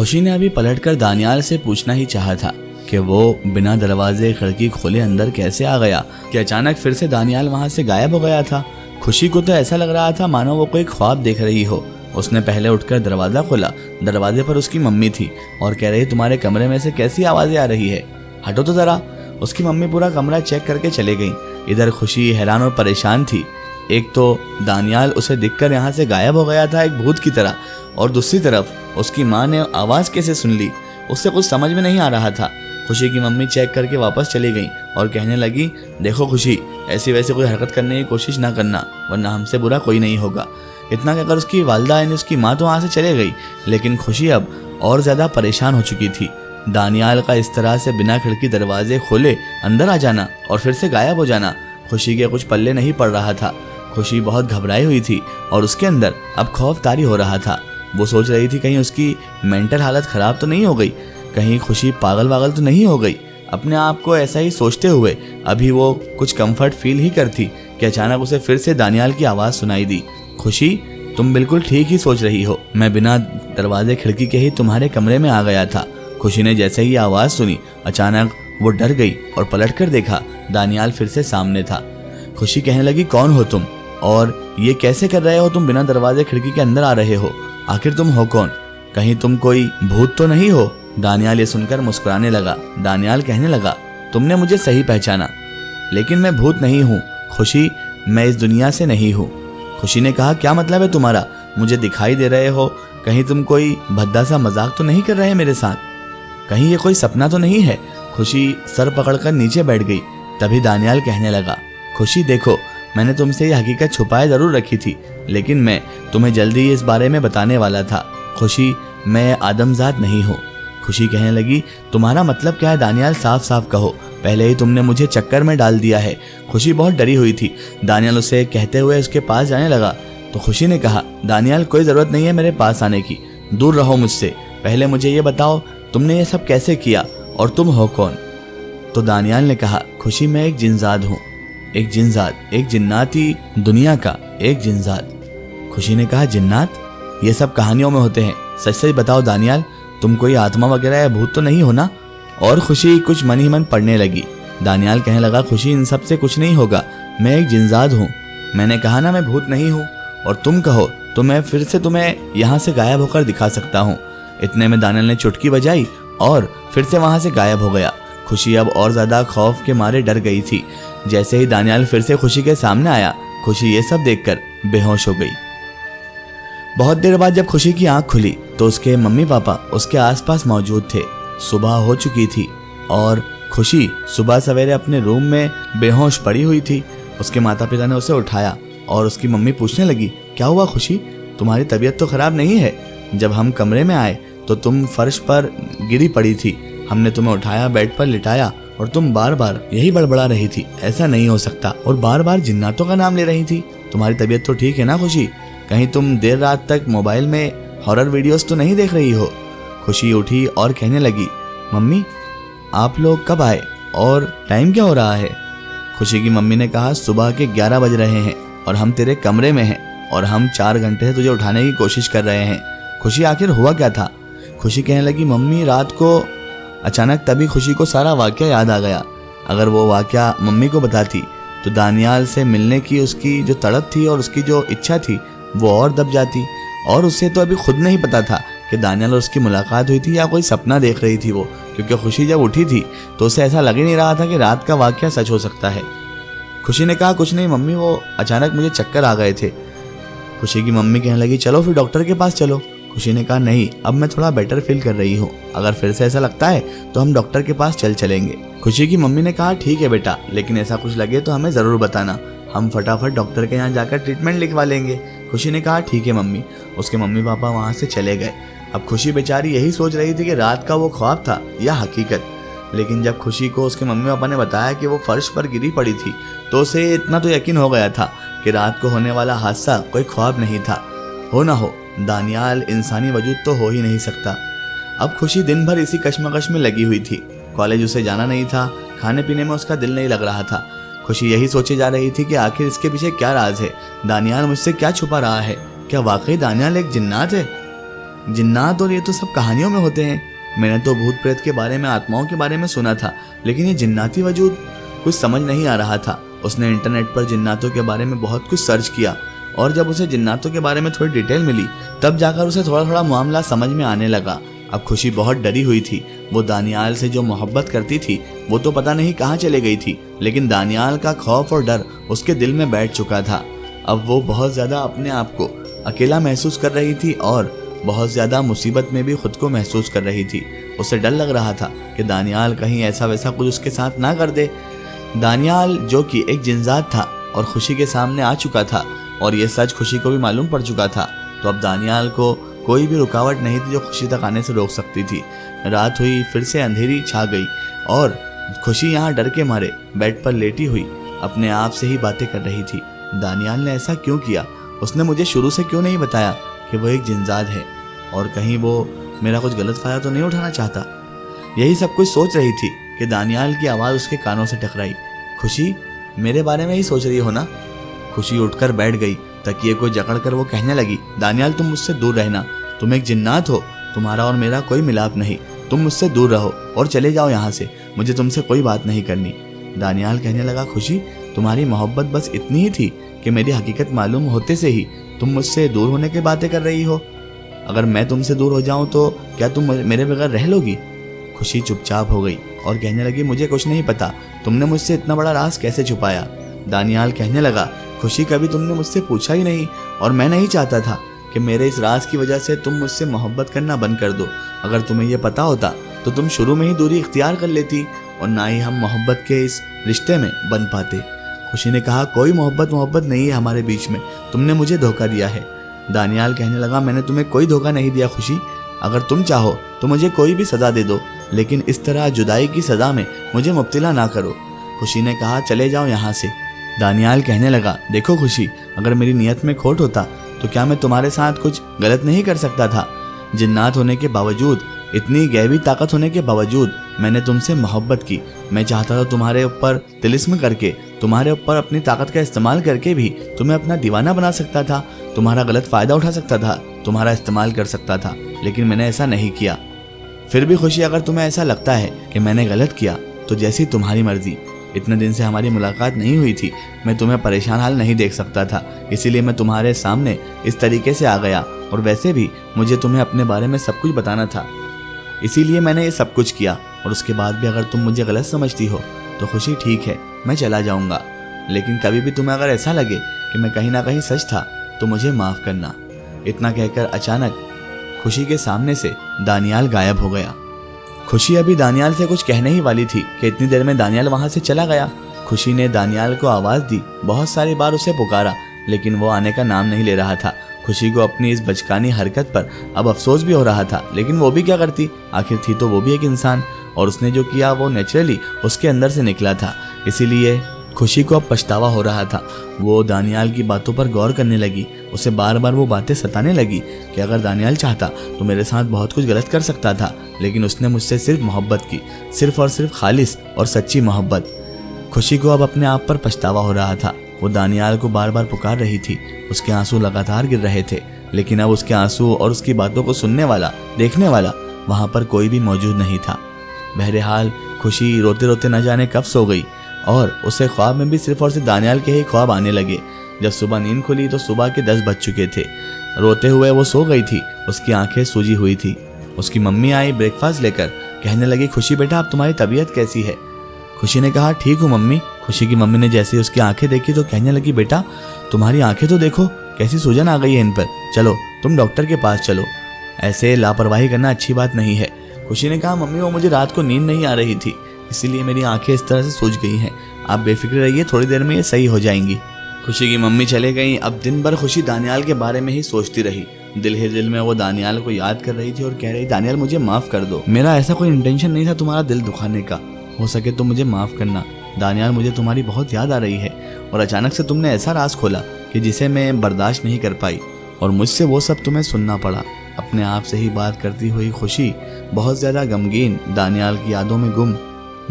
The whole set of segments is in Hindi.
खुशी ने अभी पलटकर दानियाल से पूछना ही चाहा था कि वो बिना दरवाजे खिड़की खोले अंदर कैसे आ गया कि अचानक फिर से दानियाल वहां से गायब हो गया था। खुशी को तो ऐसा लग रहा था मानो वो कोई ख्वाब देख रही हो। उसने पहले उठकर दरवाजा खोला। दरवाजे पर उसकी मम्मी थी और कह रही, तुम्हारे कमरे में से कैसी आवाजें आ रही है, हटो तो जरा। उसकी मम्मी पूरा कमरा चेक करके चले गई। इधर खुशी हैरान और परेशान थी। एक तो दानियाल उसे दिखकर यहाँ से गायब हो गया था एक भूत की तरह, और दूसरी तरफ उसकी माँ ने आवाज कैसे सुन ली, उससे कुछ समझ में नहीं आ रहा था। खुशी की मम्मी चेक करके वापस चली गई और कहने लगी, देखो खुशी, ऐसी वैसे कोई हरकत करने की कोशिश ना करना, वरना हमसे बुरा कोई नहीं होगा। इतना कहकर उसकी वालदा यानी उसकी माँ तो वहाँ से चले गई, लेकिन खुशी अब और ज़्यादा परेशान हो चुकी थी। दानियाल का इस तरह से बिना खिड़की दरवाजे खोले अंदर आ जाना और फिर से गायब हो जाना खुशी के कुछ पल्ले नहीं पड़ रहा था। खुशी बहुत घबराई हुई थी और उसके अंदर अब खौफ तारी हो रहा था। वो सोच रही थी कहीं उसकी मेंटल हालत ख़राब तो नहीं हो गई, कहीं खुशी पागल वागल तो नहीं हो गई। अपने आप को ऐसा ही सोचते हुए अभी वो कुछ कंफर्ट फील ही करती कि अचानक उसे फिर से दानियाल की आवाज़ सुनाई दी, खुशी तुम बिल्कुल ठीक ही सोच रही हो, मैं बिना दरवाजे खिड़की के ही तुम्हारे कमरे में आ गया था। खुशी ने जैसे ही आवाज़ सुनी अचानक वो डर गई और पलट कर देखा, दानियाल फिर से सामने था। खुशी कहने लगी, कौन हो तुम और ये कैसे कर रहे हो, तुम बिना दरवाजे खिड़की के अंदर आ रहे हो, आखिर तुम हो कौन, कहीं तुम कोई भूत तो नहीं हो। दानियाल ये सुनकर मुस्कुराने लगा। दानियाल कहने लगा, तुमने मुझे सही पहचाना, लेकिन मैं भूत नहीं हूँ खुशी, मैं इस दुनिया से नहीं हूँ। खुशी ने कहा, क्या मतलब है तुम्हारा, मुझे दिखाई दे रहे हो, कहीं तुम कोई भद्दा सा मजाक तो नहीं कर रहे मेरे साथ, कहीं ये कोई सपना तो नहीं है। खुशी सर पकड़कर नीचे बैठ गई। तभी दानियाल कहने लगा, खुशी देखो, मैंने तुमसे ये हकीकत छुपाए जरूर रखी थी, लेकिन मैं तुम्हें जल्दी ही इस बारे में बताने वाला था। खुशी, मैं आदमजात नहीं हूँ। खुशी कहने लगी, तुम्हारा मतलब क्या है दानियाल, साफ साफ कहो, पहले ही तुमने मुझे चक्कर में डाल दिया है। खुशी बहुत डरी हुई थी। दानियाल उसे कहते हुए उसके पास जाने लगा तो खुशी ने कहा, दानियाल कोई ज़रूरत नहीं है मेरे पास आने की, दूर रहो मुझसे, पहले मुझे ये बताओ तुमने ये सब कैसे किया और तुम हो कौन। तो दानियाल ने कहा, खुशी मैं एक जिनजाद हूँ, एक जिनजाद, एक जिन्नाती दुनिया का एक जिनजाद। खुशी ने कहा, जिन्नात, ये सब कहानियों में होते हैं, सच सच बताओ दानियाल, तुम कोई आत्मा वगैरह या भूत तो नहीं हो ना। और खुशी कुछ मन ही मन पढ़ने लगी। दानियाल कहने लगा, खुशी इन सब से कुछ नहीं होगा, मैं एक जिनजाद हूँ, मैंने कहा ना मैं भूत नहीं हूँ, और तुम कहो तो मैं फिर से तुम्हें यहाँ से गायब होकर दिखा सकता हूँ। इतने में दानियाल ने चुटकी बजाई और फिर से वहाँ से गायब हो गया। खुशी अब और ज़्यादा खौफ के मारे डर गई थी। जैसे ही दानियाल फिर से खुशी के सामने आया, खुशी ये सब देखकर बेहोश हो गई। बहुत देर बाद जब खुशी की आंख खुली तो उसके मम्मी पापा उसके आसपास मौजूद थे। सुबह हो चुकी थी और खुशी सुबह सवेरे अपने रूम में बेहोश पड़ी हुई थी। उसके माता पिता ने उसे उठाया और उसकी मम्मी पूछने लगी, क्या हुआ खुशी, तुम्हारी तबीयत तो खराब नहीं है, जब हम कमरे में आए तो तुम फर्श पर गिरी पड़ी थी, हमने तुम्हें उठाया, बेड पर लिटाया और तुम बार बार यही बड़बड़ा रही थी, ऐसा नहीं हो सकता, और बार बार जिन्नातों का नाम ले रही थी। तुम्हारी तबीयत तो ठीक है ना खुशी, कहीं तुम देर रात तक मोबाइल में हॉरर वीडियोस तो नहीं देख रही हो। खुशी उठी और कहने लगी, मम्मी आप लोग कब आए और टाइम क्या हो रहा है। खुशी की मम्मी ने कहा, सुबह के 11 बज रहे हैं और हम तेरे कमरे में हैं और हम 4 घंटे से तुझे उठाने की कोशिश कर रहे हैं। खुशी आखिर हुआ क्या था। खुशी कहने लगी, मम्मी रात को अचानक तभी खुशी को सारा वाकया याद आ गया। अगर वो वाकया मम्मी को बताती तो दानियाल से मिलने की उसकी जो तड़प थी और उसकी जो इच्छा थी वो और दब जाती, और उसे तो अभी खुद नहीं पता था कि दानियाल और उसकी मुलाकात हुई थी या कोई सपना देख रही थी वो, क्योंकि खुशी जब उठी थी तो उसे ऐसा लग ही नहीं रहा था कि रात का वाकया सच हो सकता है। खुशी ने कहा, कुछ नहीं मम्मी, वो अचानक मुझे चक्कर आ गए थे। खुशी की मम्मी कहने लगी, चलो फिर डॉक्टर के पास चलो। खुशी ने कहा, नहीं अब मैं थोड़ा बेटर फील कर रही हूँ, अगर फिर से ऐसा लगता है तो हम डॉक्टर के पास चलेंगे। खुशी की मम्मी ने कहा, ठीक है बेटा, लेकिन ऐसा कुछ लगे तो हमें ज़रूर बताना, हम फटाफट डॉक्टर के यहाँ जाकर ट्रीटमेंट लिखवा लेंगे। खुशी ने कहा, ठीक है मम्मी। उसके मम्मी पापा वहाँ से चले गए। अब खुशी बेचारी यही सोच रही थी कि रात का वो ख्वाब था या हकीकत, लेकिन जब खुशी को उसके मम्मी पापा ने बताया कि वो फर्श पर गिरी पड़ी थी तो उसे इतना तो यकीन हो गया था कि रात को होने वाला हादसा कोई ख्वाब नहीं था। हो ना हो, दानियाल इंसानी वजूद तो हो ही नहीं सकता। अब खुशी दिन भर इसी कश्मकश में लगी हुई थी। कॉलेज उसे जाना नहीं था, खाने पीने में उसका दिल नहीं लग रहा था। खुशी यही सोचे जा रही थी कि आखिर इसके पीछे क्या राज है, दानियाल मुझसे क्या छुपा रहा है, क्या वाकई दानियाल एक जिन्नात है। जिन्नात और ये तो सब कहानियों में होते हैं। मैंने तो भूत प्रेत के बारे में, आत्माओं के बारे में सुना था, लेकिन ये जिन्नाती वजूद कुछ समझ नहीं आ रहा था। उसने इंटरनेट पर जिन्नातों के बारे में बहुत कुछ सर्च किया और जब उसे जिन्नातों के बारे में थोड़ी डिटेल मिली तब जाकर उसे थोड़ा थोड़ा मामला समझ में आने लगा। अब खुशी बहुत डरी हुई थी। वो दानियाल से जो मोहब्बत करती थी वो तो पता नहीं कहाँ चले गई थी, लेकिन दानियाल का खौफ और डर उसके दिल में बैठ चुका था। अब वो बहुत ज़्यादा अपने आप को अकेला महसूस कर रही थी और बहुत ज़्यादा मुसीबत में भी खुद को महसूस कर रही थी। उसे डर लग रहा था कि दानियाल कहीं ऐसा वैसा कुछ उसके साथ ना कर दे। दानियाल जो कि एक जिनजात था और खुशी के सामने आ चुका था और ये सच खुशी को भी मालूम पड़ चुका था, तो अब दानियाल को कोई भी रुकावट नहीं थी जो खुशी तक आने से रोक सकती थी। रात हुई, फिर से अंधेरी छा गई और खुशी यहाँ डर के मारे बेड पर लेटी हुई अपने आप से ही बातें कर रही थी। दानियाल ने ऐसा क्यों किया? उसने मुझे शुरू से क्यों नहीं बताया कि वो एक जिनजात है और कहीं वो मेरा कुछ गलत फायदा तो नहीं उठाना चाहता? यही सब कुछ सोच रही थी कि दानियाल की आवाज़ उसके कानों से टकराई। खुशी, मेरे बारे में ही सोच रही हो ना? खुशी उठकर बैठ गई। तकिए को जकड़कर वो कहने लगी, दानियाल तुम मुझसे दूर रहना, तुम एक जिन्नात हो, तुम्हारा और मेरा कोई मिलाप नहीं, तुम मुझसे दूर रहो और चले जाओ यहाँ से, मुझे तुमसे कोई बात नहीं करनी। दानियाल कहने लगा, खुशी तुम्हारी मोहब्बत बस इतनी ही थी कि मेरी हकीकत मालूम होते से ही तुम मुझसे दूर होने की बातें कर रही हो? अगर मैं तुमसे दूर हो जाऊं तो क्या तुम मेरे बगैर रह लोगी? खुशी चुपचाप हो गई और कहने लगी, मुझे कुछ नहीं पता, तुमने मुझसे इतना बड़ा राज कैसे छुपाया? दानियाल कहने लगा, खुशी कभी तुमने मुझसे पूछा ही नहीं और मैं नहीं चाहता था कि मेरे इस राज की वजह से तुम मुझसे मोहब्बत करना बंद कर दो। अगर तुम्हें यह पता होता तो तुम शुरू में ही दूरी इख्तियार कर लेती और ना ही हम मोहब्बत के इस रिश्ते में बन पाते। खुशी ने कहा, कोई मोहब्बत नहीं है हमारे बीच में, तुमने मुझे धोखा दिया है। दानियाल कहने लगा, मैंने तुम्हें कोई धोखा नहीं दिया खुशी, अगर तुम चाहो तो मुझे कोई भी सज़ा दे दो, लेकिन इस तरह जुदाई की सज़ा में मुझे मुब्तला ना करो। खुशी ने कहा, चले जाओ यहाँ से। दानियाल कहने लगा, देखो खुशी, अगर मेरी नीयत में खोट होता तो क्या मैं तुम्हारे साथ कुछ गलत नहीं कर सकता था? जिन्नात होने के बावजूद, इतनी गैबी ताकत होने के बावजूद मैंने तुमसे मोहब्बत की। मैं चाहता था तुम्हारे ऊपर तिलिस्म करके, तुम्हारे ऊपर अपनी ताकत का इस्तेमाल करके भी तुम्हें अपना दीवाना बना सकता था, तुम्हारा गलत फ़ायदा उठा सकता था, तुम्हारा इस्तेमाल कर सकता था, लेकिन मैंने ऐसा नहीं किया। फिर भी खुशी, अगर तुम्हें ऐसा लगता है कि मैंने गलत किया तो जैसी तुम्हारी मर्जी। इतने दिन से हमारी मुलाकात नहीं हुई थी, मैं तुम्हें परेशान हाल नहीं देख सकता था, इसीलिए मैं तुम्हारे सामने इस तरीके से आ गया और वैसे भी मुझे तुम्हें अपने बारे में सब कुछ बताना था, इसीलिए मैंने ये सब कुछ किया। और उसके बाद भी अगर तुम मुझे गलत समझती हो तो खुशी ठीक है, मैं चला जाऊंगा, लेकिन कभी भी तुम्हें अगर ऐसा लगे कि मैं कहीं ना कहीं सच था तो मुझे माफ़ करना। इतना कहकर अचानक खुशी के सामने से दानियाल गायब हो गया। खुशी अभी दानियाल से कुछ कहने ही वाली थी कि इतनी देर में दानियाल वहां से चला गया। खुशी ने दानियाल को आवाज़ दी, बहुत सारी बार उसे पुकारा, लेकिन वो आने का नाम नहीं ले रहा था। खुशी को अपनी इस बचकानी हरकत पर अब अफसोस भी हो रहा था, लेकिन वो भी क्या करती, आखिर थी तो वो भी एक इंसान और उसने जो किया वो नेचुरली उसके अंदर से निकला था। इसीलिए खुशी को अब पछतावा हो रहा था। वो दानियाल की बातों पर गौर करने लगी। उसे बार बार वो बातें सताने लगी कि अगर दानियाल चाहता तो मेरे साथ बहुत कुछ गलत कर सकता था, लेकिन उसने मुझसे सिर्फ मोहब्बत की, सिर्फ और सिर्फ खालिस और सच्ची मोहब्बत। खुशी को अब अपने आप पर पछतावा हो रहा था। वो दानियाल को बार बार पुकार रही थी, उसके आंसू लगातार गिर रहे थे, लेकिन अब उसके आंसू और उसकी बातों को सुनने वाला, देखने वाला वहाँ पर कोई भी मौजूद नहीं था। बहरहाल खुशी रोते रोते न जाने कब सो गई और उसे ख्वाब में भी सिर्फ और सिर्फ दानियाल के ही ख्वाब आने लगे। जब सुबह नींद खुली तो सुबह के 10 बज चुके थे। रोते हुए वो सो गई थी, उसकी आंखें सूजी हुई थी। उसकी मम्मी आई ब्रेकफास्ट लेकर, कहने लगी, खुशी बेटा अब तुम्हारी तबीयत कैसी है? खुशी ने कहा, ठीक हूँ मम्मी। खुशी की मम्मी ने जैसे ही उसकी आंखें देखी तो कहने लगी, बेटा तुम्हारी आंखें तो देखो, कैसी सूजन आ गई है इन पर, चलो तुम डॉक्टर के पास चलो, ऐसे लापरवाही करना अच्छी बात नहीं है। खुशी ने कहा, मम्मी वो मुझे रात को नींद नहीं आ रही थी, इसीलिए मेरी आंखें इस तरह से सूज गई हैं, आप बेफिक्र रहिए, थोड़ी देर में ये सही हो जाएंगी। खुशी की मम्मी चले गई। अब दिन भर खुशी दानियाल के बारे में ही सोचती रही। दिल ही दिल में वो दानियाल को याद कर रही थी और कह रही, दानियाल मुझे माफ़ कर दो, मेरा ऐसा कोई इंटेंशन नहीं था तुम्हारा दिल दुखाने का, हो सके तो मुझे माफ़ करना। दानियाल मुझे तुम्हारी बहुत याद आ रही है और अचानक से तुमने ऐसा राज खोला कि जिसे मैं बर्दाश्त नहीं कर पाई और मुझसे वो सब तुम्हें सुनना पड़ा। अपने आप से ही बात करती हुई खुशी बहुत ज़्यादा गमगीन, दानियाल की यादों में गुम,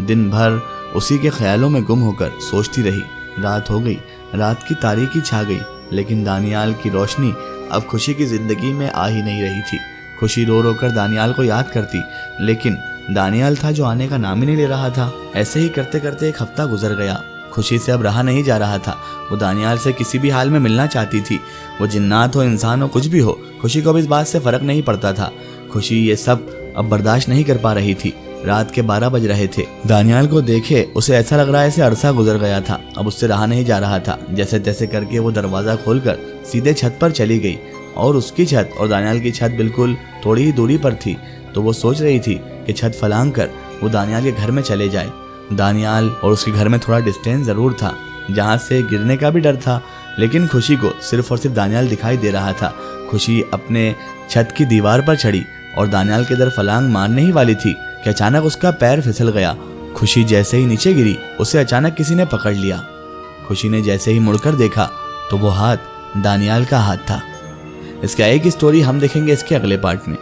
दिन भर उसी के ख्यालों में गुम होकर सोचती रही। रात हो गई, रात की तारीकी छा गई, लेकिन दानियाल की रोशनी अब खुशी की ज़िंदगी में आ ही नहीं रही थी। खुशी रो रो कर दानियाल को याद करती, लेकिन दानियाल था जो आने का नाम ही नहीं ले रहा था। ऐसे ही करते करते एक हफ्ता गुजर गया। खुशी से अब रहा नहीं जा रहा था। वो दानियाल से किसी भी हाल में मिलना चाहती थी। वो जिन्नात हो, इंसान हो, कुछ भी हो, खुशी को अब इस बात से फर्क नहीं पड़ता था। खुशी ये सब अब बर्दाश्त नहीं कर पा रही थी। रात के 12 बज रहे थे। दानियाल को देखे उसे ऐसा लग रहा है ऐसे अरसा गुजर गया था। अब उससे रहा नहीं जा रहा था। जैसे तैसे करके वो दरवाजा खोलकर सीधे छत पर चली गई और उसकी छत और दानियाल की छत बिल्कुल थोड़ी ही दूरी पर थी। तो वो सोच रही थी कि छत फलांग कर वो दानियाल के घर में चले जाए। दानियाल और उसके घर में थोड़ा डिस्टेंस जरूर था, जहाँ से गिरने का भी डर था, लेकिन खुशी को सिर्फ और सिर्फ दानियाल दिखाई दे रहा था। खुशी अपने छत की दीवार पर चढ़ी और दानियाल के इधर फलांग मारने ही वाली थी कि अचानक उसका पैर फिसल गया। खुशी जैसे ही नीचे गिरी, उसे अचानक किसी ने पकड़ लिया। खुशी ने जैसे ही मुड़कर देखा तो वो हाथ दानियाल का हाथ था। इसका एक स्टोरी हम देखेंगे इसके अगले पार्ट में।